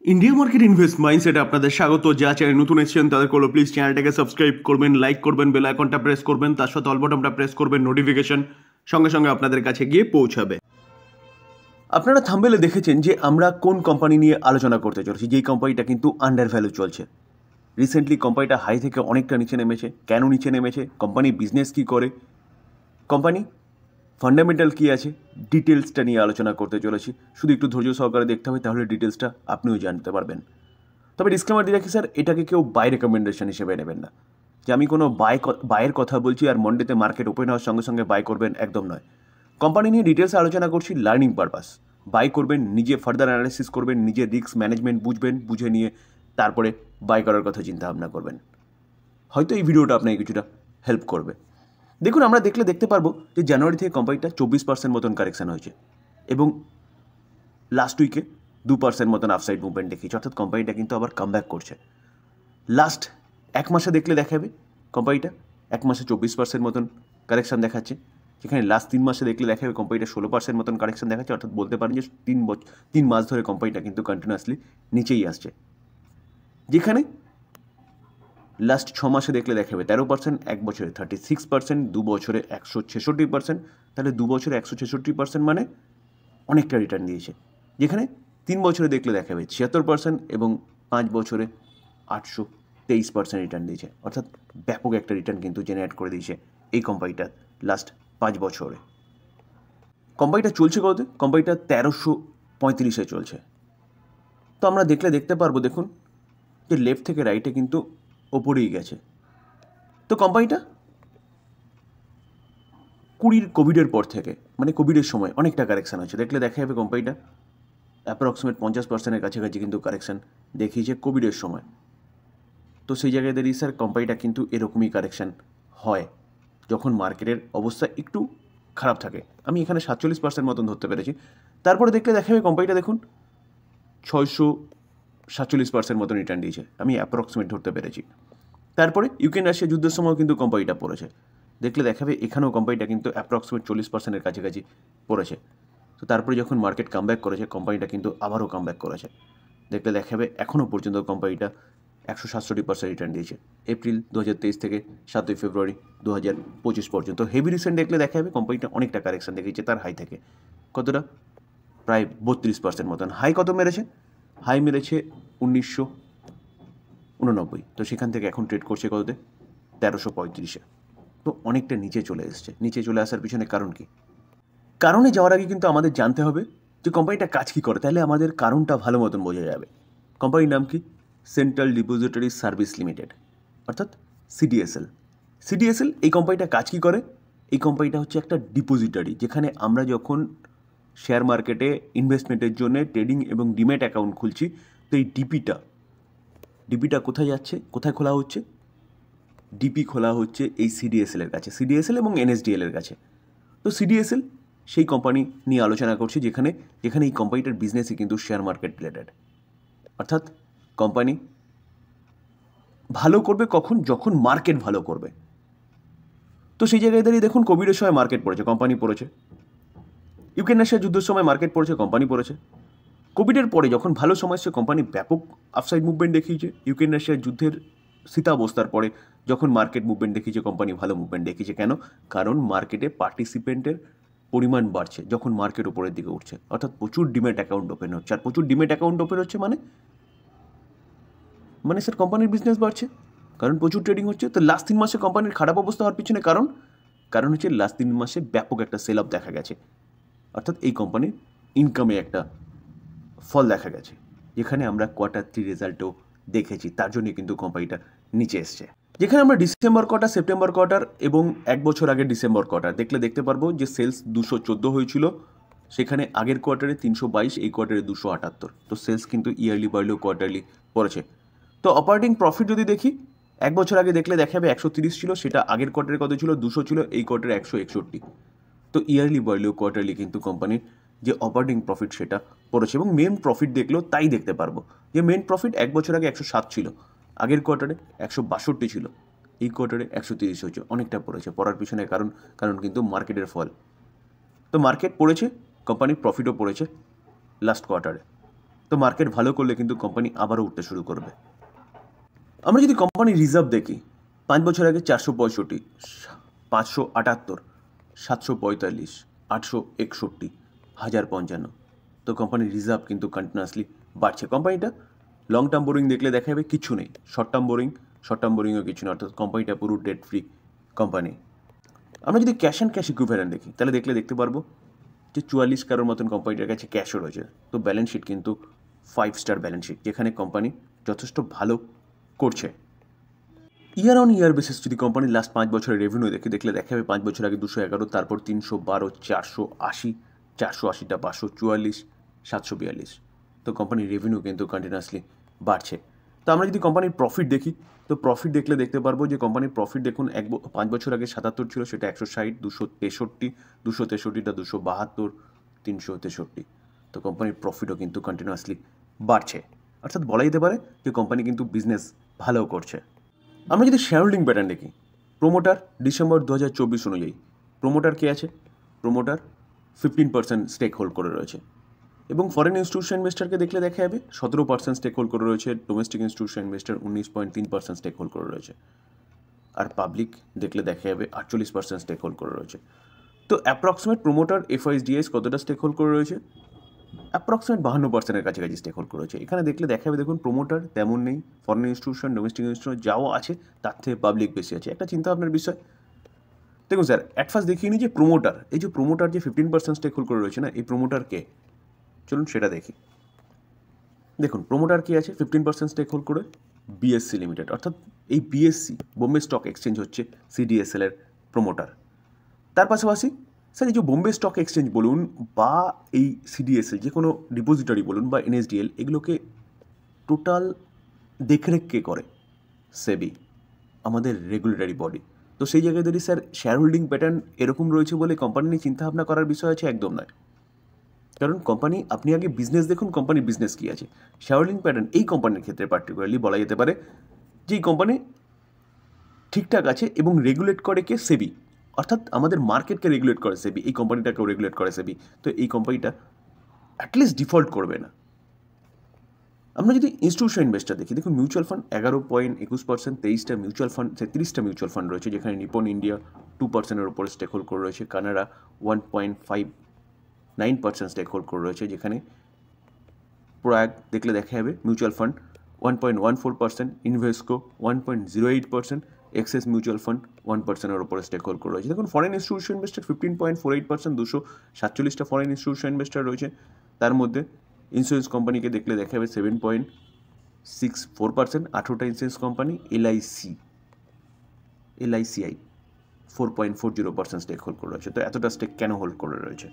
India market invest মাইন্ডসেটে আপনাদের স্বাগত। যা চ্যানেল নতুন এসেছেন তাদের করলো প্লিজ চ্যানেলটাকে সাবস্ক্রাইব করবেন, লাইক করবেন, বেল আইকনটা প্রেস করবেন, তার সাথে অল বাটনটা প্রেস করবেন, নোটিফিকেশন সঙ্গে সঙ্গে আপনাদের কাছে গিয়ে পৌঁছাবে। আপনারা থাম্বনেলে দেখেছেন যে আমরা কোন কোম্পানি নিয়ে আলোচনা করতে চলেছি, যেই কোম্পানিটা কিন্তু আন্ডার ভ্যালু চলছে। রিসেন্টলি কোম্পানিটা হাই থেকে অনেকটা নিচে নেমেছে। কেন নিচে নেমেছে, কোম্পানি বিজনেস কী করে, কোম্পানি ফান্ডামেন্টাল কী আছে, ডিটেলসটা নিয়ে আলোচনা করতে চলেছি। শুধু একটু ধৈর্য সহকারে দেখতে হবে, তাহলে ডিটেলসটা আপনিও জানতে পারবেন। তবে ডিসক্লেমার দিয়ে রাখি স্যার, এটাকে কেউ বাই রেকমেন্ডেশন হিসেবে নেবেন না, যে আমি কোনো বাইয়ের কথা বলছি আর মন্ডেতে মার্কেট ওপেন হওয়ার সঙ্গে সঙ্গে বাই করবেন, একদম নয়। কোম্পানি নিয়ে ডিটেলসে আলোচনা করছি লার্নিং পারপাস। বাই করবেন, নিজে ফার্দার অ্যানালিসিস করবেন, নিজের রিস্ক ম্যানেজমেন্ট বুঝবেন, বুঝে নিয়ে তারপরে বাই করার কথা চিন্তা ভাবনা করবেন। হয়তো এই ভিডিওটা আপনাকে কিছুটা হেল্প করবে। দেখুন, আমরা দেখতে পারবো যে জানুয়ারি থেকে কোম্পানিটা 24% মতন কারেকশান হয়েছে এবং লাস্ট উইকে 2% মতন আপসাইড মুভমেন্ট দেখিয়েছে, অর্থাৎ কোম্পানিটা কিন্তু আবার কামব্যাক করছে। লাস্ট এক মাসে দেখলে দেখাবে কোম্পানিটা এক মাসে 24% মতন কারেকশান দেখাচ্ছে, যেখানে লাস্ট 3 মাসে দেখলে দেখাবে কোম্পানিটা 16% মতন কারেকশান দেখাচ্ছে। অর্থাৎ বলতে পারেন যে 3 মাস ধরে কোম্পানিটা কিন্তু কন্টিনিউয়াসলি নিচেই আসছে। যেখানে লাস্ট 6 মাসে দেখলে দেখাবে 13%, এক বছরে 36%, 2 বছরে 166%। তাহলে 2 বছরে 166% মানে অনেকটা রিটার্ন দিয়েছে। যেখানে 3 বছরে দেখলে দেখাবে 76% এবং 5 বছরে 823% রিটার্ন দিয়েছে। অর্থাৎ ব্যাপক একটা রিটার্ন কিন্তু জেনারেট করে দিয়েছে এই কোম্পানিটা লাস্ট 5 বছরে। কোম্পানিটা চলছে কত? কোম্পানিটা 1335-এ চলছে। তো আমরা দেখতে পারবো, দেখুন যে লেফট থেকে রাইটে কিন্তু ওপরেই গেছে। তো কোম্পানিটা কোভিডের পর থেকে, মানে কোভিডের সময় অনেকটা কারেকশান হয়েছে। দেখলে দেখা যাবে কোম্পানিটা অ্যাপ্রক্সিমেট 50%-এর কাছাকাছি কিন্তু কারেকশান দেখিয়েছে কোভিডের সময়। তো সেই জায়গায় দাঁড়িয়ে স্যার কোম্পানিটা কিন্তু এরকমই কারেকশান হয় যখন মার্কেটের অবস্থা একটু খারাপ থাকে। আমি এখানে 47% মতন ধরতে পেরেছি। তারপরে দেখলে দেখা যাবে কোম্পানিটা দেখুন 647% মতন রিটার্ন দিয়েছে, আমি অ্যাপ্রক্সিমেট ধরতে পেরেছি। তারপরে ইউক্রেন রাশিয়া যুদ্ধের সময় কিন্তু কোম্পানিটা পড়েছে। দেখলে দেখাবে এখানেও কোম্পানিটা কিন্তু অ্যাপ্রক্সিমেট 40%-এর কাছাকাছি পড়েছে। তো তারপরে যখন মার্কেট কামব্যাক করেছে, কোম্পানিটা কিন্তু আবারও কামব্যাক করেছে। দেখলে দেখাবে এখনও পর্যন্ত কোম্পানিটা 167% রিটার্ন দিয়েছে এপ্রিল 2023 থেকে 7 ফেব্রুয়ারি 2025 পর্যন্ত। হেভি রিসেন্ট দেখলে দেখা যাবে কোম্পানিটা অনেকটা কারেকশান দেখিয়েছে তার হাই থেকে। কতটা? প্রায় 32% মতন। হাই কত মেরেছে? হাই মেরেছে 1989। তো সেখান থেকে এখন ট্রেড করছে কততে? 1335-এ। তো অনেকটা নিচে চলে এসছে। নিচে চলে আসার পিছনে কারণ কি? কারণে যাওয়ার আগে কিন্তু আমাদের জানতে হবে যে কোম্পানিটা কাজ কী করে, তাহলে আমাদের কারণটা ভালো মতন বোঝা যাবে। কোম্পানির নাম কি? সেন্ট্রাল ডিপোজিটরি সার্ভিস লিমিটেড, অর্থাৎ সিডিএসএল। সিডিএসএল এই কোম্পানিটা কাজ কী করে? এই কোম্পানিটা হচ্ছে একটা ডিপোজিটারি, যেখানে আমরা যখন শেয়ার মার্কেটে ইনভেস্টমেন্টের জন্য ট্রেডিং এবং ডিম্যাট অ্যাকাউন্ট খুলছি, তো এই ডিপিটা কোথায় যাচ্ছে, কোথায় খোলা হচ্ছে? ডিপি খোলা হচ্ছে এই সিডিএসএলের কাছে, সিডিএসএল এবং এনএসডিএলের কাছে। তো সিডিএসএল সেই কোম্পানি নিয়ে আলোচনা করছি, যেখানে এই কোম্পানিটার বিজনেসই কিন্তু শেয়ার মার্কেট রিলেটেড। অর্থাৎ কোম্পানি ভালো করবে কখন? যখন মার্কেট ভালো করবে। তো সেই জায়গায় দাঁড়িয়ে দেখুন কোভিডের সময় মার্কেট পড়েছে, কোম্পানি পড়েছে। ইউক্রেন রাশিয়া যুদ্ধের সময় মার্কেট পড়েছে, কোম্পানি পড়েছে। কোভিডের পরে যখন ভালো সময় এসছে, কোম্পানি ব্যাপক আপসাইড মুভমেন্ট দেখিয়েছে। ইউক্রেন রাশিয়ার যুদ্ধের স্থিতাবস্থার পরে যখন মার্কেট মুভমেন্ট দেখিয়েছে, কোম্পানি ভালো মুভমেন্ট দেখিয়েছে। কেন? কারণ মার্কেটে পার্টিসিপেন্টের পরিমাণ বাড়ছে যখন মার্কেট উপরের দিকে উঠছে, অর্থাৎ প্রচুর ডিম্যাট অ্যাকাউন্ট ওপেন হচ্ছে। আর প্রচুর ডিম্যাট অ্যাকাউন্ট ওপেন হচ্ছে মানে স্যার কোম্পানির বিজনেস বাড়ছে, কারণ প্রচুর ট্রেডিং হচ্ছে। তো লাস্ট 3 মাসে কোম্পানির খারাপ অবস্থা হওয়ার পিছনে কারণ হচ্ছে লাস্ট 3 মাসে ব্যাপক একটা সেল অফ দেখা গেছে, অর্থাৎ এই কোম্পানির ইনকামে একটা ফল দেখা গেছে, যেখানে আমরা Q3 রেজাল্টও দেখেছি। তার জন্য কিন্তু কোম্পানিটা নিচে এসছে। যেখানে আমরা ডিসেম্বর কোয়ার্টার, সেপ্টেম্বর কোয়ার্টার এবং 1 বছর আগের ডিসেম্বর কোয়ার্টার দেখতে পারবো যে সেলস 214 হয়েছিল, সেখানে আগের কোয়ার্টারে 322, এই কোয়ার্টারে 278। তো সেলস কিন্তু ইয়ারলি বাড়লেও কোয়ার্টারলি পড়েছে। তো অপারেটিং প্রফিট যদি দেখি, 1 বছর আগে দেখলে দেখাবে 130 ছিল, সেটা আগের কোয়ার্টারে কত ছিল? 200 ছিল, এই কোয়ার্টারে 161। তো ইয়ারলি বাড়লেও কোয়ার্টারলি কিন্তু কোম্পানির যে অপারেটিং প্রফিট সেটা পড়েছে। এবং মেন প্রফিট দেখলেও তাই দেখতে পারবো যে মেন প্রফিট 1 বছর আগে 107 ছিল, আগের কোয়ার্টারে 162 ছিল, এই কোয়ার্টারে 130 হয়েছে, অনেকটা পড়েছে। পড়ার পিছনে কারণ কিন্তু মার্কেটের ফল। তো মার্কেট পড়েছে, কোম্পানির প্রফিটও পড়েছে লাস্ট কোয়ার্টারে। তো তো মার্কেট ভালো করলে কিন্তু কোম্পানি আবারও উঠতে শুরু করবে। আমরা যদি কোম্পানির রিজার্ভ দেখি, 5 বছর আগে 465, 578, 745, 861, 1055। তো কোম্পানির রিজার্ভ কিন্তু কন্টিনিউয়াসলি বাড়ছে। কোম্পানিটা লং টার্ম বোরিং দেখলে দেখা যাবে কিছু নেই, শর্ট টার্ম বোরিংও কিছু নেই, অর্থাৎ কোম্পানিটা পুরো ডেট ফ্রি কোম্পানি। আমরা যদি ক্যাশ অ্যান্ড ক্যাশ ইকুইভ্যালেন্ট দেখি, তাহলে দেখতে পারবো যে 44 কারোর মতন কোম্পানিটার কাছে ক্যাশও রয়েছে। তো ব্যালেন্স শিট কিন্তু 5 স্টার ব্যালেন্স শিট, যেখানে কোম্পানি যথেষ্ট ভালো করছে। ইয়ার অন ইয়ার বেসিস যদি কোম্পানির লাস্ট 5 বছরের রেভিনিউ দেখলে দেখা যাবে 5 বছর আগে 211, তারপর 312, 480, 480টা 544, 742। তো কোম্পানির রেভিনিউ কিন্তু কন্টিনিউয়াসলি বাড়ছে। তো আমরা যদি কোম্পানির প্রফিট দেখি, তো প্রফিট দেখতে পারবো যে কোম্পানির প্রফিট দেখুন 5 বছর আগে 77 ছিল, সেটা 160, 263, 263টা 272, 363। তো কোম্পানির প্রফিটও কিন্তু কন্টিনিউয়াসলি বাড়ছে, অর্থাৎ বলা যেতে পারে যে কোম্পানি কিন্তু বিজনেস ভালো করছে। আমরা যদি শেয়ার হোল্ডিং প্যাটার্ন দেখি, প্রোমোটার ডিসেম্বর 2024 অনুযায়ী প্রোমোটার কে আছে? প্রোমোটার 15% স্টেক হোল্ড করে রয়েছে, এবং ফরেন ইনস্টিটিউশন ইনভেস্টারকে দেখলে দেখা যাবে 17% স্টেক হোল্ড করে রয়েছে, domestic institution investor 19.3% stake hold করে রয়েছে, আর পাবলিক দেখলে দেখা যাবে 48% স্টেক হোল্ড করে রয়েছে। তো অ্যাপ্রক্সিমেট প্রোমোটার এফআইএসডিএস কতটা স্টেক হোল্ড করে রয়েছে? অ্যাপ্রক্সিমেট 52%-এর কাছাকাছি স্টেক হোল্ড করেছে। এখানে দেখলে দেখা যাবে দেখুন প্রোমোটার তেমন নেই, ফরেন ইনস্টিটিউশন, ডোমেস্টিক ইনস্টিটিউশন যাও আছে তার থেকে পাবলিক বেশি আছে, একটা চিন্তা ভাবনার বিষয়। দেখুন স্যার, অ্যাট ফার্স্ট দেখিয়ে নিই যে প্রোমোটার, এই যে প্রোমোটার যে 15% স্টেক হোল্ড করে রয়েছে না, এই প্রোমোটার কে? চলুন সেটা দেখি। দেখুন প্রোমোটার কি আছে 15% স্টেক হোল্ড করে? বিএসসি লিমিটেড, অর্থাৎ এই বিএসসি বোম্বে স্টক এক্সচেঞ্জ হচ্ছে সিডিএসএল এর প্রোমোটার। তার পাশাপাশি স্যার এই যে বোম্বে স্টক এক্সচেঞ্জ বলুন বা এই সিডিএসএল যে কোনো ডিপোজিটরি বলুন বা এনএসডিএল, এগুলোকে টোটাল দেখরেখ কে করে? সেবি, আমাদের রেগুলেটরি বডি। তো সেই জায়গায় দাঁড়িয়ে স্যার শেয়ার হোল্ডিং প্যাটার্ন এরকম রয়েছে বলে কোম্পানি নিয়ে চিন্তাভাবনা করার বিষয় আছে? একদম নয়। কারণ কোম্পানি, আপনি আগে বিজনেস দেখুন, কোম্পানির বিজনেস কী আছে। শেয়ার হোল্ডিং প্যাটার্ন এই কোম্পানির ক্ষেত্রে পার্টিকুলারলি বলা যেতে পারে যে এই কোম্পানি ঠিকঠাক আছে এবং রেগুলেট করে কে? সেবি, অর্থাৎ আমাদের মার্কেটকে রেগুলেট করে সেবি, এই কোম্পানিটাকেও রেগুলেট করে সেবি। তো এই কোম্পানিটা অ্যাটলিস্ট ডিফল্ট করবে না। আমরা যদি ইনস্টিটিউশন ইনভেস্টার দেখি, দেখুন মিউচুয়াল ফান্ড 11.21%, 23টা মিউচুয়াল ফান্ড, 30টা মিউচুয়াল ফান্ড রয়েছে, যেখানে নিপন ইন্ডিয়া 2%-এর ওপরে স্টেক হোল্ড করে রয়েছে, কানাডা 1.59% স্টেক হোল্ড করে রয়েছে, যেখানে প্রয়াগ দেখলে দেখা যাবে mutual fund 1.14%, Invesco 1.08%, Axis mutual fund 1%-এর ওপরে স্টেক হোল্ড করে রয়েছে। দেখুন ফরেন ইনস্টিটিউশন ইনভেস্টার 15.48%, 247টা ফরেন ইনস্টিটিউশন ইনভেস্টার রয়েছে। তার মধ্যে ইন্স্যুরেন্স কোম্পানিকে দেখলে দেখা যাবে 7.64%, 18টা insurance company, LICI 4.40% stake hold করে রয়েছে। তো এতটা স্টেক কেন হোল্ড করে রয়েছে?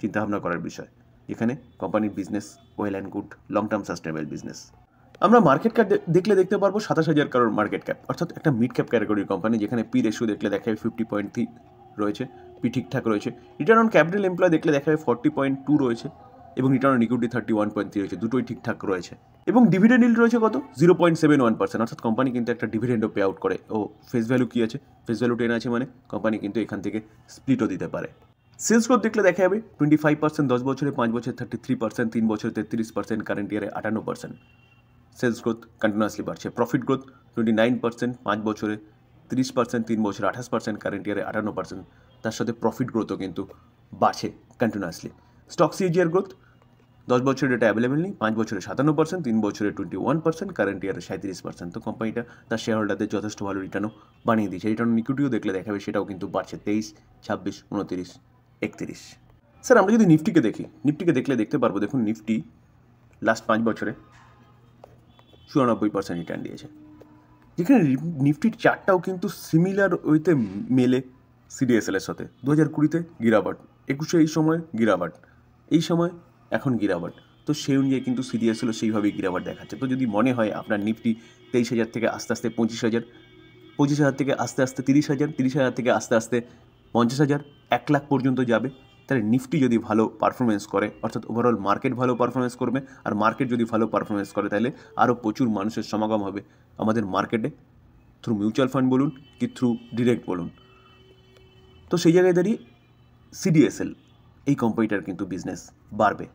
চিন্তাভাবনা করার বিষয়, যেখানে কোম্পানির business well and good, long term sustainable business. আমরা মার্কেট ক্যাপ দেখতে পারবো 27,000 কারোর মার্কেট ক্যাপ, অর্থাৎ একটা মিড ক্যাপ ক্যাটাগরির কোম্পানি, যেখানে পি রেশিও দেখলে দেখা যাবে 50.3 রয়েছে, পি ঠিকঠাক রয়েছে। রিটার্ন অন ক্যাপিটাল এমপ্লয় দেখলে দেখা যাবে 40.2 রয়েছে, এবং রিটার্ন অন ইকুইটি 31.3 রয়েছে, দুটোই ঠিকঠাক রয়েছে। এবং ডিভিডেন্ড ইল্ড রয়েছে কত? 0.71%, অর্থাৎ কোম্পানি কিন্তু একটা ডিভিডেন্ডও পে আউট করে। ও ফেস ভ্যালু কী আছে? ফেস ভ্যালু 10 আছে, মানে কোম্পানি কিন্তু এখান থেকে স্প্লিটও দিতে পারে। সেলস গ্রোথ দেখলে দেখা যাবে 25%, 10 বছরে, 5 বছরে 33%, 3 বছরে 33%, কারেন্ট ইয়ারে 58%। সেলস গ্রোথ কন্টিনিউয়াসলি বাড়ছে। প্রফিট গ্রোথ 29%, 5 বছরে 30%, 3 বছরে 28%, কারেন্ট ইয়ারে 58%। তার সাথে প্রফিট গ্রোথও কিন্তু বাড়ছে কন্টিনিউয়াসলি। স্টক সিএজিআর গ্রোথ 10 বছরের ডেটা অ্যাভেলেবেল নেই, 5 বছরে 57%, 3 বছরে 21%, কারেন্ট ইয়ারে 37%। তো কোম্পানিটা তার শেয়ার হোল্ডারদের যথেষ্ট ভালো রিটার্নও বানিয়ে দিয়েছে। রিটার্ন অন ইকুইটিও দেখলে দেখাবে সেটাও কিন্তু বাড়ছে 23, 26, 29, 31। স্যার আমরা যদি নিফটিকে দেখি, নিফটিকে দেখতে পারবো, দেখুন নিফটি লাস্ট 5 বছরে 94% রিটার্ন দিয়েছে, যেখানে নিফটির চার্টটাও কিন্তু সিমিলার ওয়েতে মেলে সিডিএসএল এর সাথে। 2020-তে গিরাবাট, 21-এ এই সময় গিরাবাট, এই সময় এখন গিরাবাট। তো সেই অনুযায়ী কিন্তু সিডিএসএলও সেইভাবেই গিরাবাট দেখাচ্ছে। তো যদি মনে হয় আপনার নিফটি 23,000 থেকে আস্তে আস্তে 25,000, 25,000 থেকে আস্তে আস্তে 30,000, 30,000 থেকে আস্তে আস্তে 50,000, 1 লাখ পর্যন্ত যাবে, তাহলে নিফটি যদি ভালো পারফরমেন্স করে, অর্থাৎ ওভারঅল মার্কেট ভালো পারফরমেন্স করবে, আর মার্কেট যদি ভালো পারফরমেন্স করে তাহলে আরও প্রচুর মানুষের সমাগম হবে আমাদের মার্কেটে, থ্রু মিউচুয়াল ফান্ড বলুন কি থ্রু ডিরেক্ট বলুন। তো সেই জায়গায় দাঁড়িয়ে সিডিএসএল এই কোম্পানিটার কিন্তু বিজনেস বাড়বে।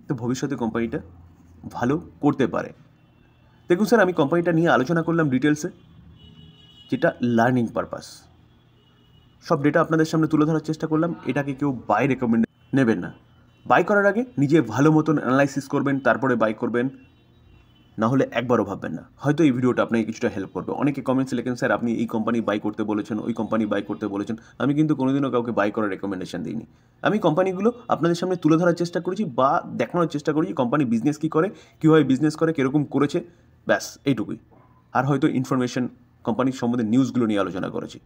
তো ভবিষ্যতে কোম্পানিটা ভালো করতে পারে। দেখুন স্যার, আমি কোম্পানিটা নিয়ে আলোচনা করলাম ডিটেলসে, যেটা লার্নিং পারপাস। সব ডেটা আপনাদের সামনে তুলে ধরার চেষ্টা করলাম। এটাকে কেউ বাই রেকমেন্ড নেবেন না। বাই করার আগে নিজে ভালো মতন অ্যানালাইসিস করবেন, তারপরে বাই করবেন, না হলে একবারও ভাববেন না। হয়তো এই ভিডিওটা আপনাকে কিছুটা হেল্প করবে। অনেকে কমেন্টসে লেখেন, স্যার আপনি এই কোম্পানি বাই করতে বলেছেন, ওই কোম্পানি বাই করতে বলেছেন। আমি কিন্তু কোনোদিনও কাউকে বাই করার রেকমেন্ডেশন দিইনি। আমি কোম্পানিগুলো আপনাদের সামনে তুলে ধরার চেষ্টা করেছি বা দেখানোর চেষ্টা করেছি কোম্পানি বিজনেস কী করে, কীভাবে বিজনেস করে, কীরকম করেছে, ব্যাস এইটুকুই। আর হয়তো ইনফরমেশন, কোম্পানির সম্বন্ধে নিউজগুলো নিয়ে আলোচনা করেছি।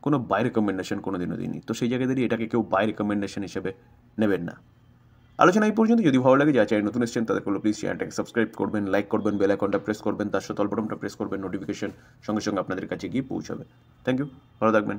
কোনো বাই রেকমেন্ডেশন কোনো দিনও দিইনি। তো সেই জায়গায় দাঁড়িয়ে এটাকে কেউ বাই রেকমেন্ডেশন হিসেবে নেবেন না। আলোচনা এই পর্যন্ত। যদি ভালো লাগে, যারা চ্যানেল নতুন এসেছেন তাদের করলে প্লিজ চ্যানেলটাকে সাবস্ক্রাইব করবেন, লাইক করবেন, বেল আইকনটা প্রেস করবেন, তার সাথে অল বাটনটা প্রেস করবেন, নোটিফিকেশন সঙ্গে সঙ্গে আপনাদের কাছে গিয়ে পৌঁছাবে। থ্যাংক ইউ, ভালো থাকবেন।